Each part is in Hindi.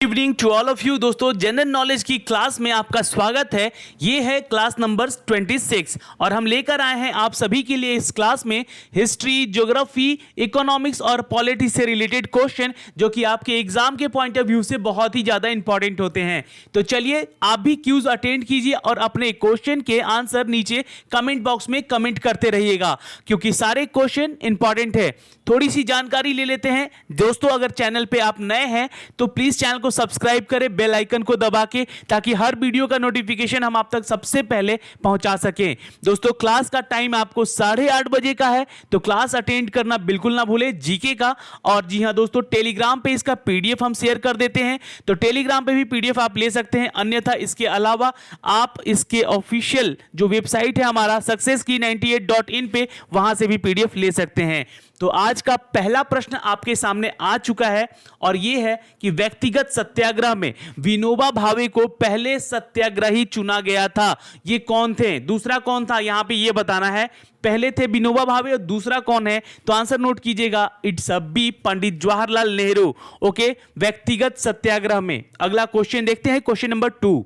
Evening to all of you दोस्तों, जनरल नॉलेज की क्लास में आपका स्वागत है। ये है क्लास नंबर 26 और हम लेकर आए हैं आप सभी के लिए इस क्लास में हिस्ट्री, ज्योग्राफी, इकोनॉमिक्स और पॉलिटी से रिलेटेड क्वेश्चन जो कि आपके एग्जाम के पॉइंट ऑफ व्यू से बहुत ही ज्यादा इंपॉर्टेंट होते हैं। तो चलिए आप भी क्यूज अटेंड कीजिए और अपने क्वेश्चन के आंसर नीचे कमेंट बॉक्स में कमेंट करते रहिएगा क्योंकि सारे क्वेश्चन इंपॉर्टेंट है। थोड़ी सी जानकारी ले लेते हैं दोस्तों। अगर चैनल पे आप नए हैं तो प्लीज चैनल को सब्सक्राइब करें बेल आइकन को दबा के, ताकि हर वीडियो का नोटिफिकेशन हम आप तक सबसे पहले पहुंचा सकें। दोस्तों क्लास का टाइम आपको 8:30 बजे का है, तो क्लास अटेंड करना बिल्कुल ना भूलें जीके का। और जी हां दोस्तों, टेलीग्राम पे इसका पीडीएफ हम शेयर कर देते हैं, तो टेलीग्राम पे भी पीडीएफ आप ले सकते हैं। अन्यथा इसके अलावा आप इसके ऑफिशियल जो वेबसाइट है हमारा successkey98.in पे, वहां से भी पीडीएफ ले सकते हैं। तो आज का पहला प्रश्न आपके सामने आ चुका है और यह है कि व्यक्तिगत सत्याग्रह में विनोबा भावे को पहले सत्याग्रही चुना गया था। ये कौन थे? दूसरा कौन था यहां पे ये बताना है। पहले थे विनोबा भावे और दूसरा कौन है? तो आंसर नोट कीजिएगा, it's a B, Pandit Jawaharlal Nehru. Okay, व्यक्तिगत सत्याग्रह में। अगला क्वेश्चन देखते हैं, क्वेश्चन नंबर 2।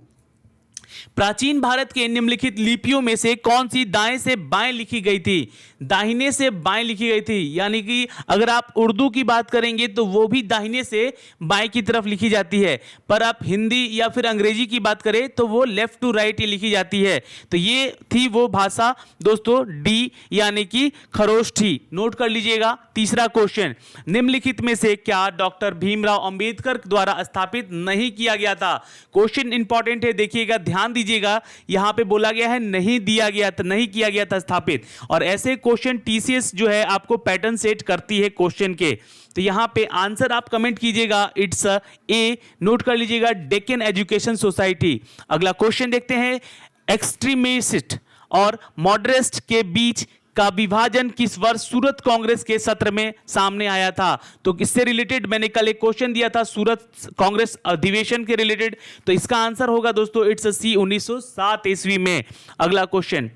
प्राचीन भारत के निम्नलिखित लिपियों में से कौन सी दाएं से बाएं लिखी गई थी? दाहिने से बाएं लिखी गई थी, यानी कि अगर आप उर्दू की बात करेंगे तो वो भी दाहिने से बाएं की तरफ लिखी जाती है, पर आप हिंदी या फिर अंग्रेजी की बात करें तो वो लेफ्ट टू राइट ही लिखी जाती है। तो ये थी वो भाषा दोस्तों, डी यानी कि खरोष्ठी। नोट कर लीजिएगा। तीसरा क्वेश्चन, निम्नलिखित में से क्या डॉक्टर भीमराव अंबेडकर द्वारा स्थापित नहीं किया गया था? क्वेश्चन इंपॉर्टेंट है, देखिएगा, ध्यान दीजिएगा। यहां पे बोला गया है नहीं दिया गया था, नहीं किया गया था स्थापित। और ऐसे क्वेश्चन टीसीएस जो है आपको पैटर्न सेट करती है क्वेश्चन के। तो यहां पे आंसर आप कमेंट कीजिएगा, इट्स ए। नोट कर लीजिएगा, डेक्कन एजुकेशन सोसाइटी। अगला क्वेश्चन देखते हैं, एक्सट्रीमिस्ट और मॉडरेस्ट के बीच का विभाजन किस वर्ष सूरत कांग्रेस के सत्र में सामने आया था? तो इससे रिलेटेड मैंने कल एक क्वेश्चन दिया था सूरत कांग्रेस अधिवेशन के रिलेटेड, तो इसका आंसर होगा दोस्तों इट्स सी, 1907 ईस्वी में। अगला क्वेश्चन,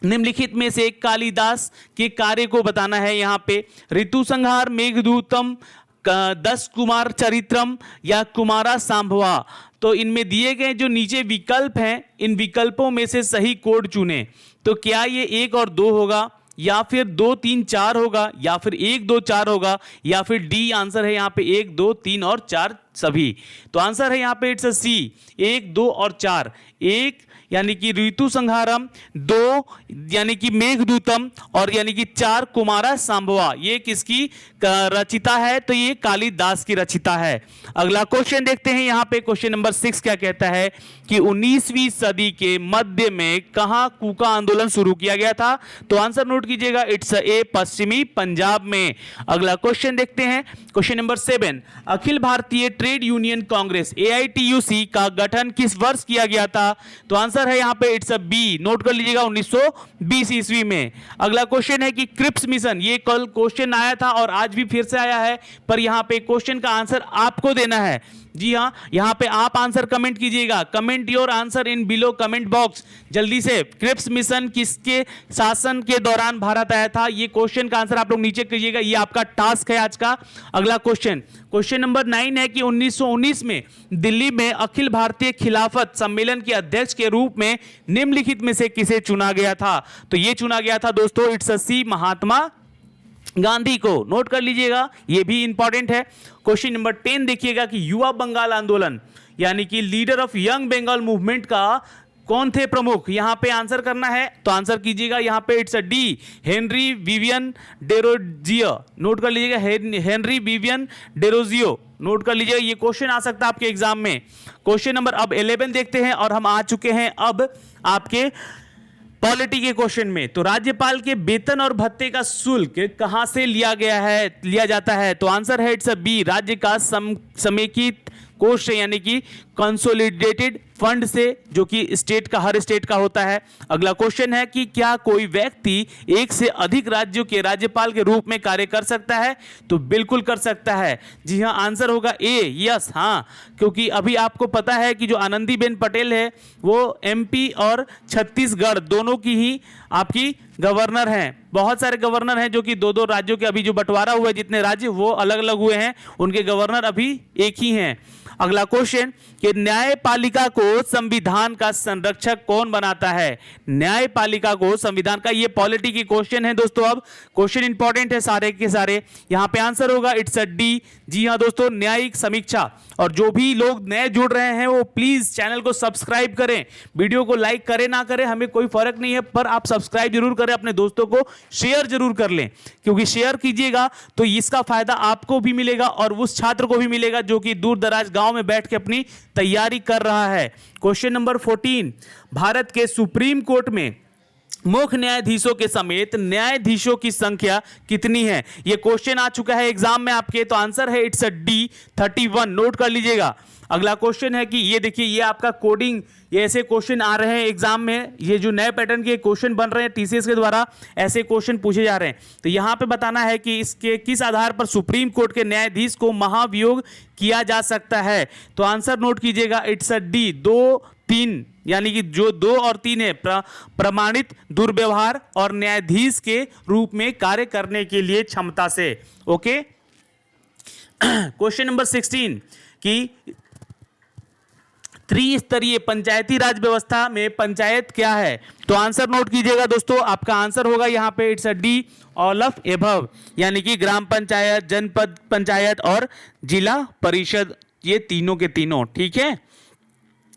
निम्नलिखित में से कालिदास के कार्य को बताना है। यहां पे ऋतु संहार, मेघदूतम, 10 कुमार चरित्रम या कुमारा सांभवा। तो इनमें दिए गए जो नीचे विकल्प हैं, इन विकल्पों में से सही कोड चुनें। तो क्या ये 1 और 2 होगा, या फिर 2, 3, 4 होगा, या फिर 1, 2, 4 होगा, या फिर डी आंसर है यहाँ पे 1, 2, 3 और 4 सभी। तो आंसर है यहाँ पे इट्स सी, 1, 2 और 4। 1 यानी कि ऋतु संहारम, 2 यानी कि मेघदूतम और यानी कि 4 कुमारा सांभवा। ये किसकी रचिता है? तो ये कालिदास की रचिता है। अगला क्वेश्चन देखते हैं, यहाँ पे क्वेश्चन नंबर 6 क्या कहता है कि 19वीं सदी के मध्य में कहां कूका आंदोलन शुरू किया गया था? तो आंसर नोट कीजिएगा, इट्स ए, पश्चिमी पंजाब में। अगला क्वेश्चन देखते हैं, question number 7। Akhil Bharatiya trade union Congress AITUC का गठन किस वर्ष किया गया था? तो आंसर है यहाँ पे इट्स अ बी। नोट कर लीजिएगा, 1920 ईस्वी में। अगला क्वेश्चन है कि क्रिप्स मिशन, ये कल क्वेश्चन आया था और आज भी फिर से आया है, पर यहाँ पे क्वेश्चन का आंसर आपको देना है। जी हाँ, यहाँ पे आप आंसर कमेंट कीजिएगा, comment your answer in below comment box. जल्दी से, क्रिप्स मिशन किसके शासन के दौरान भारत आया था? ये क्वेश्चन का आंसर आप लोग नीचे कीजिएगा, ये आपका टास्क है आज का। अगला क्वेश्चन, क्वेश्चन नंबर 9 है कि 1919 में दिल्ली में अखिल भारतीय खिलाफत सम्मेलन के अध्यक्ष के रूप में निम्नलिखित में से किसे चुना गया था? तो ये चुना गया था दोस्तों इट्स सी, महात्मा गांधी को। नोट कर लीजिएगा, ये भी इंपॉर्टेंट है। क्वेश्चन नंबर 10 देखिएगा कि युवा बंगाल आंदोलन यानी कि leader of young Bengal movement का कौन थे प्रमुख? यहां पे आंसर करना है, तो आंसर कीजिएगा यहां पे it's a D, Henry Vivian Derozio. Note कर लीजिएगा, हेनरी विवियन डेरोजियो। नोट कर लीजिएगा, ये क्वेश्चन आ सकता है आपके एग्जाम में। क्वेश्चन नंबर अब 11 देखते हैं और हम आ चुके हैं अब आपके पॉलिटी के क्वेश्चन में। तो राज्यपाल के वेतन और भत्ते का शुल्क कहां से लिया जाता है? तो आंसर है इट्स अ बी, राज्य का समेकित कोष यानी कि कंसोलिडेटेड फंड से, जो कि स्टेट का, हर स्टेट का होता है। अगला क्वेश्चन है कि क्या कोई व्यक्ति एक से अधिक राज्यों के राज्यपाल के रूप में कार्य कर सकता है? तो बिल्कुल कर सकता है। जी हाँ, आंसर होगा ए, यस। हाँ, क्योंकि अभी आपको पता है कि जो आनंदीबेन पटेल है वो MP और छत्तीसगढ़ दोनों की ही आपकी गवर्नर हैं। बहुत सारे गवर्नर हैं जो कि 2-2 राज्यों के, अभी जो बंटवारा हुआ है जितने राज्य वो अलग अलग हुए हैं, उनके गवर्नर अभी एक ही हैं। अगला क्वेश्चन कि न्यायपालिका को संविधान का संरक्षक कौन बनाता है? न्यायपालिका को संविधान का, ये पॉलिटी की क्वेश्चन है दोस्तों। अब क्वेश्चन इंपॉर्टेंट है सारे के सारे। यहां पे आंसर होगा इट्स अ डी। जी हां दोस्तों, न्यायिक समीक्षा। और जो भी लोग नए जुड़ रहे हैं वो प्लीज चैनल को सब्सक्राइब करें। वीडियो को लाइक करें ना करें हमें कोई फर्क नहीं है, पर आप सब्सक्राइब जरूर करें, अपने दोस्तों को शेयर जरूर कर लें, क्योंकि शेयर कीजिएगा तो इसका फायदा आपको भी मिलेगा और उस छात्र को भी मिलेगा जो कि दूर दराज गांव में बैठ के अपनी तैयारी कर रहा है। क्वेश्चन नंबर 14, भारत के सुप्रीम कोर्ट में मुख्य न्यायाधीशों के समेत न्यायाधीशों की संख्या कितनी है? यह क्वेश्चन आ चुका है एग्जाम में आपके, तो आंसर है इट्स अ डी 31। नोट कर लीजिएगा। अगला क्वेश्चन है कि ये देखिए, ये आपका कोडिंग, ये ऐसे क्वेश्चन आ रहे हैं एग्जाम में, ये जो नए पैटर्न के क्वेश्चन बन रहे हैं टीसीएस के द्वारा, ऐसे क्वेश्चन पूछे जा रहे हैं। तो यहां पे बताना है कि इसके किस आधार पर सुप्रीम कोर्ट के न्यायाधीश को महाभियोग किया जा सकता है। तो आंसर नोट कीजिएगा, इट्स अ डी 2, 3, यानी कि जो 2 और 3 है, प्रमाणित दुर्व्यवहार और न्यायाधीश के रूप में कार्य करने के लिए क्षमता से। ओके। क्वेश्चन नंबर 16 कि त्रिस्तरीय पंचायती राज व्यवस्था में पंचायत क्या है? तो आंसर नोट कीजिएगा दोस्तों, आपका आंसर होगा यहाँ पे it's a D, all of above, यानी कि ग्राम पंचायत, जनपद पंचायत और जिला परिषद, ये तीनों के तीनों। ठीक है।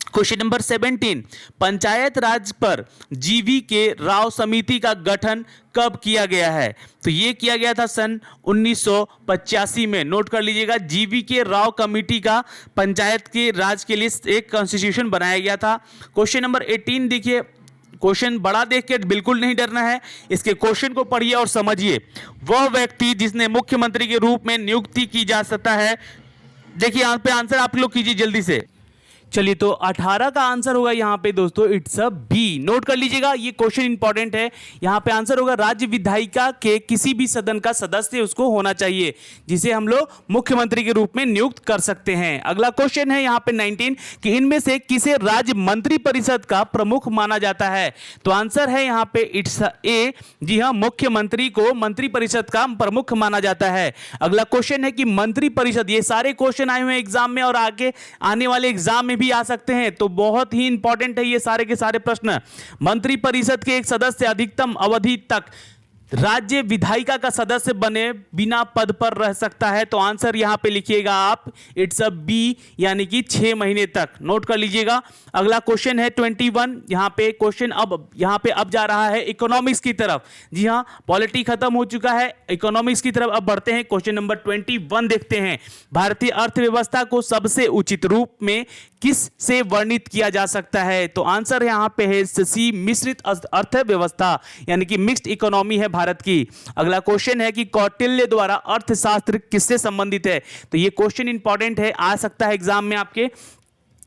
क्वेश्चन नंबर 17, पंचायत राज पर जीवी के राव समिति का गठन कब किया गया है? तो ये किया गया था सन 1985 में। नोट कर लीजिएगा, जीवी के राव कमेटी का पंचायत के राज के लिए एक कॉन्स्टिट्यूशन बनाया गया था। क्वेश्चन नंबर 18 देखिए, क्वेश्चन बड़ा देख के बिल्कुल नहीं डरना है, इसके क्वेश्चन को पढ़िए और समझिए। वह व्यक्ति जिसने मुख्यमंत्री के रूप में नियुक्ति की जा सकता है, देखिए यहाँ पे आंसर आप लोग कीजिए जल्दी से। चलिए, तो 18 का आंसर होगा यहाँ पे दोस्तों इट्स अ बी। नोट कर लीजिएगा, ये क्वेश्चन इंपॉर्टेंट है। यहाँ पे आंसर होगा राज्य विधायिका के किसी भी सदन का सदस्य उसको होना चाहिए, जिसे हम लोग मुख्यमंत्री के रूप में नियुक्त कर सकते हैं। अगला क्वेश्चन है यहाँ पे 19 कि इनमें से किसे राज्य मंत्री परिषद का प्रमुख माना जाता है? तो आंसर है यहाँ पे इट्स ए। जी हाँ, मुख्यमंत्री को मंत्री परिषद का प्रमुख माना जाता है। अगला क्वेश्चन है कि मंत्री परिषद, ये सारे क्वेश्चन आए हुए हैं एग्जाम में और आगे आने वाले एग्जाम में भी आ सकते हैं, तो बहुत ही इंपॉर्टेंट है ये सारे के सारे प्रश्न। मंत्री परिषद के एक सदस्य अधिकतम अवधि तक राज्य विधायिका का सदस्य बने बिना पद पर रह सकता है। तो आंसर यहां पे लिखिएगा आप इट्स अ बी, यानी कि 6 महीने तक। नोट कर लीजिएगा। अगला क्वेश्चन है 21। यहां पे क्वेश्चन अब जा रहा है इकोनॉमिक्स की तरफ। जी हां, पॉलिटी खत्म हो चुका है, इकोनॉमिक्स की तरफ अब बढ़ते हैं। क्वेश्चन नंबर 21 देखते हैं। भारतीय अर्थव्यवस्था को सबसे उचित रूप में किस से वर्णित किया जा सकता है? तो आंसर यहां पे है सी, मिश्रित अर्थव्यवस्था, यानी कि मिक्स्ड इकोनॉमी है भारत की। अगला क्वेश्चन है कि कौटिल्य द्वारा अर्थशास्त्र किससे संबंधित है? तो ये क्वेश्चन इंपॉर्टेंट है, आ सकता है एग्जाम में आपके,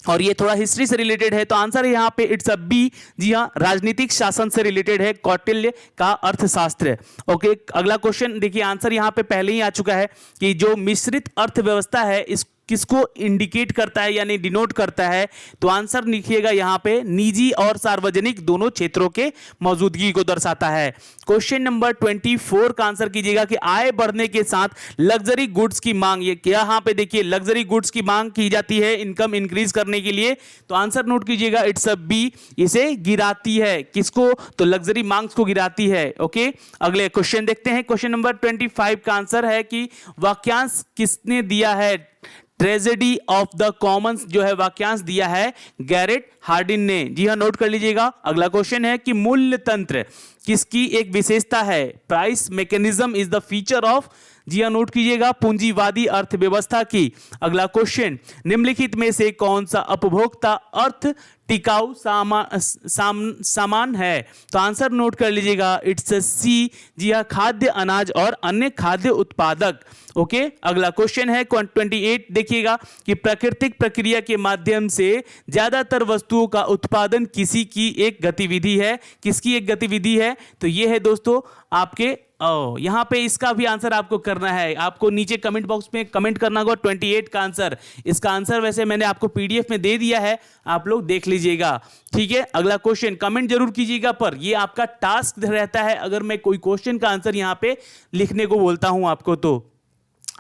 और ये थोड़ा हिस्ट्री से रिलेटेड है। तो आंसर है यहाँ पे इट्स अ बी। जी हाँ, राजनीतिक शासन से रिलेटेड है कौटिल्य का अर्थशास्त्र। ओके। अगला क्वेश्चन देखिए, आंसर यहाँ पे पहले ही आ चुका है कि जो मिश्रित अर्थव्यवस्था है इस किसको इंडिकेट करता है, यानी डिनोट करता है? तो आंसर लिखिएगा यहाँ पे निजी और सार्वजनिक दोनों क्षेत्रों के मौजूदगी को दर्शाता है। क्वेश्चन नंबर 24 का आंसर कीजिएगा कि आय बढ़ने के साथ लग्जरी गुड्स की मांग, ये क्या यहाँ पे देखिए लग्जरी गुड्स की मांग की जाती है इनकम इंक्रीज करने के लिए। तो आंसर नोट कीजिएगा इट्स अ बी, इसे गिराती है। किसको? तो लग्जरी मांग्स को गिराती है। ओके। अगले क्वेश्चन देखते हैं। क्वेश्चन नंबर 25 का आंसर है कि वाक्यांश किसने दिया है? ट्रेजेडी ऑफ द कॉमन्स जो है वाक्यांश दिया है गैरेट हार्डिन ने। जी हाँ, नोट कर लीजिएगा। अगला क्वेश्चन है कि मूल्य तंत्र किसकी एक विशेषता है? Price mechanism is the feature of, जी हाँ नोट कीजिएगा, पूंजीवादी अर्थव्यवस्था की। अगला क्वेश्चन, निम्नलिखित में से कौन सा उपभोक्ता अर्थ टिकाऊ सामान है? तो आंसर नोट कर लीजिएगा इट्स सी। जी हाँ, खाद्य अनाज और अन्य खाद्य उत्पादक। ओके। अगला क्वेश्चन है 28 देखिएगा कि प्राकृतिक प्रक्रिया के माध्यम से ज्यादातर वस्तुओं का उत्पादन किसी की एक गतिविधि है? किसकी एक गतिविधि है? तो ये है दोस्तों आपके यहां पे इसका भी आंसर आपको करना है। आपको नीचे कमेंट बॉक्स में कमेंट करना होगा 28 का आंसर। इसका आंसर वैसे मैंने आपको पीडीएफ में दे दिया है, आप लोग देख लीजिएगा। ठीक है। अगला क्वेश्चन कमेंट जरूर कीजिएगा, पर ये आपका टास्क रहता है अगर मैं कोई क्वेश्चन का आंसर यहां पे लिखने को बोलता हूं आपको तो।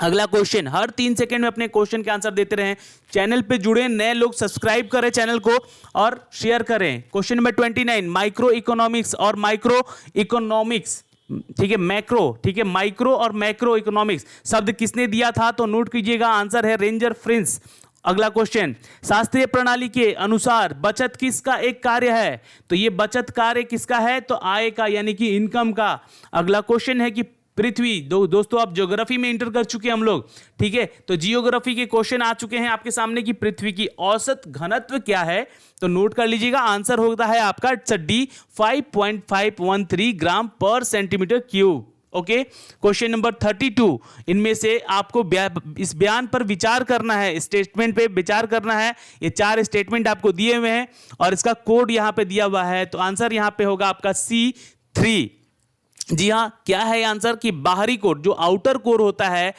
अगला क्वेश्चन, हर 3 सेकंड में अपने क्वेश्चन के आंसर देते रहें। चैनल पे जुड़े नए लोग सब्सक्राइब करें चैनल को और शेयर करें। क्वेश्चन नंबर 29, माइक्रो इकोनॉमिक्स और माइक्रो इकोनॉमिक्स, ठीक है, मैक्रो, ठीक है, माइक्रो और मैक्रो इकोनॉमिक्स शब्द किसने दिया था? तो नोट कीजिएगा, आंसर है रेंजर फ्रिंस। अगला क्वेश्चन, शास्त्रीय प्रणाली के अनुसार बचत किसका एक कार्य है? तो ये बचत कार्य किसका है? तो आय का, यानी कि इनकम का। अगला क्वेश्चन है कि पृथ्वी, दोस्तों आप ज्योग्राफी में इंटर कर चुके हैं हम लोग, ठीक है, तो जियोग्राफी के क्वेश्चन आ चुके हैं आपके सामने कि पृथ्वी की औसत घनत्व क्या है? तो नोट कर लीजिएगा, आंसर होता है आपका D 5.513 ग्राम पर centimetre cube. Okay, question number 32, इनमें से आपको इस बयान पर विचार करना है, स्टेटमेंट पे विचार करना है। ये 4 स्टेटमेंट आपको दिए हुए हैं और इसका कोड यहां पे दिया हुआ है, तो आंसर यहां पे होगा आपका C3। जी हाँ, क्या है आंसर? कि बाहरी कोर, जो आउटर कोर होता है,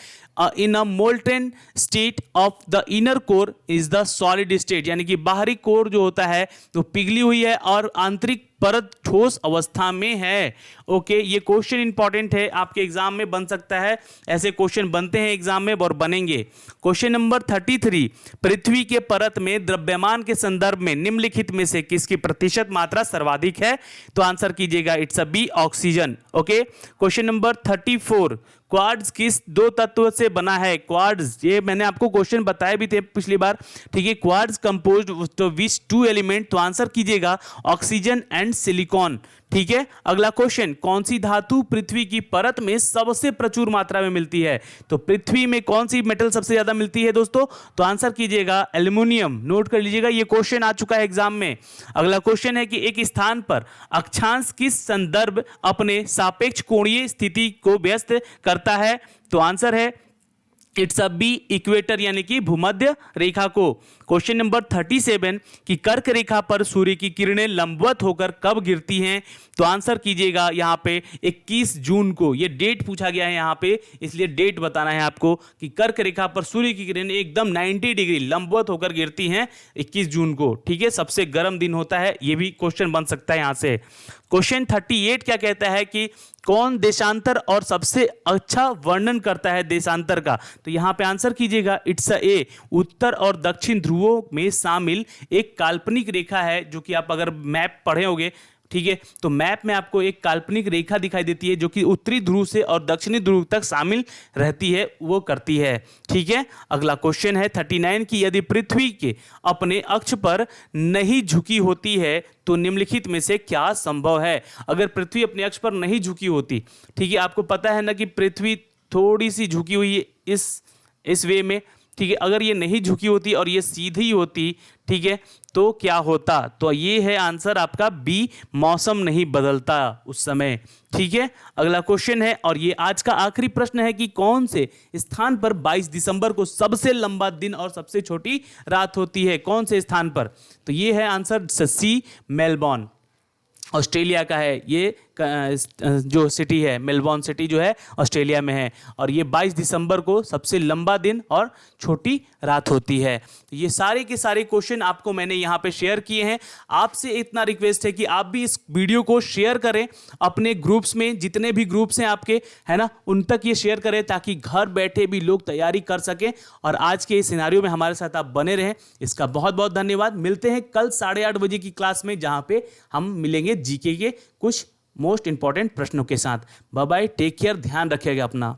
in a molten state of the inner core is the solid state, यानी कि बाहरी कोर जो होता है तो पिघली हुई है और आंतरिक परत ठोस अवस्था में है। ओके, ये क्वेश्चन इंपॉर्टेंट है, आपके एग्जाम में बन सकता है, ऐसे क्वेश्चन बनते हैं एग्जाम में और बनेंगे। क्वेश्चन नंबर 33, पृथ्वी के परत में द्रव्यमान के संदर्भ में निम्नलिखित में से किसकी प्रतिशत मात्रा सर्वाधिक है? तो आंसर कीजिएगा, it's a B, oxygen. Okay, question number 34, quartz किस 2 तत्व से बना है? क्वार्ट्ज, ये मैंने आपको क्वेश्चन बताए भी थे पिछली बार, ठीक है, क्वार्ट्ज कंपोज्ड तो विच 2 एलिमेंट, तो आंसर कीजिएगा ऑक्सीजन एंड सिलिकॉन, ठीक है। अगला क्वेश्चन, कौन सी धातु पृथ्वी की परत में सबसे प्रचुर मात्रा में मिलती है? तो पृथ्वी में कौन सी मेटल सबसे ज्यादा मिलती है दोस्तों? तो आंसर कीजिएगा एल्युमिनियम। नोट कर लीजिएगा, ये क्वेश्चन आ चुका है एग्जाम में। अगला क्वेश्चन है कि एक स्थान पर अक्षांश किस संदर्भ अपने सापेक्ष कोणीय स्थिति को व्यस्त करता है? तो आंसर है इट्स अ बी, इक्वेटर, यानी कि भूमध्य रेखा को। क्वेश्चन नंबर 37, कि कर्क रेखा पर सूर्य की किरणें लंबवत होकर कब गिरती हैं? तो आंसर कीजिएगा यहाँ पे 21 जून को। ये डेट पूछा गया है यहाँ पे, इसलिए डेट बताना है आपको कि कर्क रेखा पर सूर्य की किरणें एकदम 90 डिग्री लंबवत होकर गिरती हैं 21 जून को, ठीक है। सबसे गर्म दिन होता है, ये भी क्वेश्चन बन सकता है यहाँ से। क्वेश्चन 38 क्या कहता है कि कौन देशांतर और सबसे अच्छा वर्णन करता है देशांतर का? तो यहां पे आंसर कीजिएगा, इट्स ए, उत्तर और दक्षिण ध्रुवों में शामिल एक काल्पनिक रेखा है, जो कि आप अगर मैप पढ़े होंगे, ठीक है, तो मैप में आपको एक काल्पनिक रेखा दिखाई देती है जो कि उत्तरी ध्रुव से और दक्षिणी ध्रुव तक शामिल रहती है, वो करती है, ठीक है। अगला क्वेश्चन है 39 की यदि पृथ्वी के अपने अक्ष पर नहीं झुकी होती है तो निम्नलिखित में से क्या संभव है? अगर पृथ्वी अपने अक्ष पर नहीं झुकी होती, ठीक है, आपको पता है ना कि पृथ्वी थोड़ी सी झुकी हुई है इस वे में, ठीक है, अगर ये नहीं झुकी होती और ये सीधी होती, ठीक है, तो क्या होता? तो ये है आंसर आपका बी, मौसम नहीं बदलता उस समय, ठीक है। अगला क्वेश्चन है और ये आज का आखिरी प्रश्न है कि कौन से स्थान पर 22 दिसंबर को सबसे लंबा दिन और सबसे छोटी रात होती है? कौन से स्थान पर? तो ये है आंसर सी, मेलबॉर्न, ऑस्ट्रेलिया का है ये जो सिटी है, मेलबॉर्न सिटी जो है ऑस्ट्रेलिया में है, और ये 22 दिसंबर को सबसे लंबा दिन और छोटी रात होती है। तो ये सारे के सारे क्वेश्चन आपको मैंने यहाँ पे शेयर किए हैं। आपसे इतना रिक्वेस्ट है कि आप भी इस वीडियो को शेयर करें अपने ग्रुप्स में, जितने भी ग्रुप्स हैं आपके, है ना, उन तक ये शेयर करें ताकि घर बैठे भी लोग तैयारी कर सकें और आज के इस सिनेरियो में हमारे साथ आप बने रहें। इसका बहुत बहुत धन्यवाद। मिलते हैं कल 8:30 बजे की क्लास में, जहाँ पे हम मिलेंगे जीके के कुछ मोस्ट इंपॉर्टेंट प्रश्नों के साथ। बाय बाय, टेक केयर, ध्यान रखिएगा अपना।